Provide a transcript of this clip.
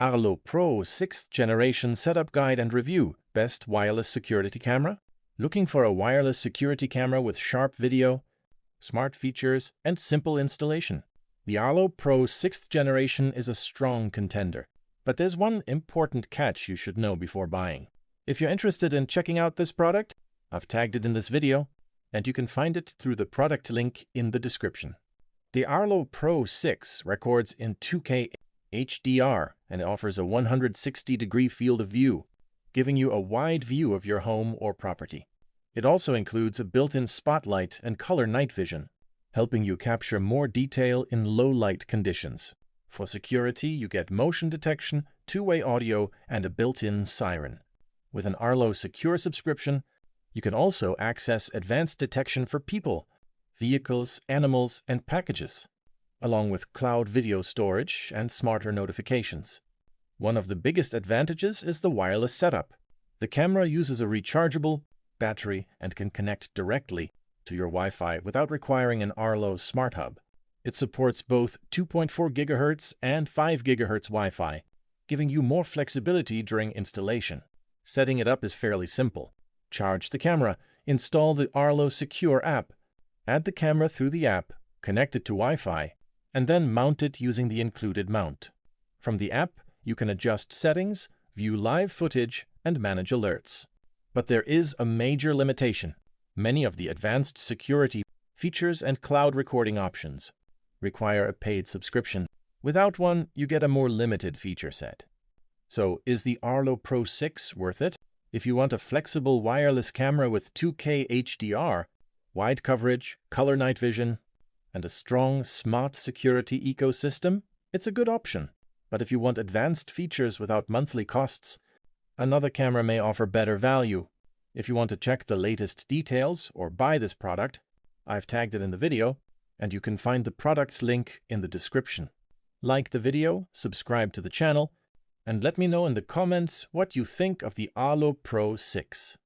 Arlo Pro 6th Generation Setup Guide and Review, Best Wireless Security Camera. Looking for a wireless security camera with sharp video, smart features, and simple installation? The Arlo Pro 6th Generation is a strong contender. But there's one important catch you should know before buying. If you're interested in checking out this product, I've tagged it in this video, and you can find it through the product link in the description. The Arlo Pro 6 records in 2K HDR and offers a 160-degree field of view, giving you a wide view of your home or property. It also includes a built-in spotlight and color night vision, helping you capture more detail in low-light conditions. For security, you get motion detection, two-way audio, and a built-in siren. With an Arlo Secure subscription, you can also access advanced detection for people, vehicles, animals, and packages, along with cloud video storage and smarter notifications. One of the biggest advantages is the wireless setup. The camera uses a rechargeable battery and can connect directly to your Wi-Fi without requiring an Arlo Smart Hub. It supports both 2.4 GHz and 5 GHz Wi-Fi, giving you more flexibility during installation. Setting it up is fairly simple. Charge the camera, install the Arlo Secure app, add the camera through the app, connect it to Wi-Fi, and then mount it using the included mount. From the app, you can adjust settings, view live footage, and manage alerts. But there is a major limitation. Many of the advanced security features and cloud recording options require a paid subscription. Without one, you get a more limited feature set. So, is the Arlo Pro 6 worth it? If you want a flexible wireless camera with 2K HDR, wide coverage, color night vision, and a strong smart security ecosystem, it's a good option. But if you want advanced features without monthly costs, another camera may offer better value. If you want to check the latest details or buy this product, I've tagged it in the video, and you can find the product's link in the description. Like the video, subscribe to the channel, and let me know in the comments what you think of the Arlo Pro 6.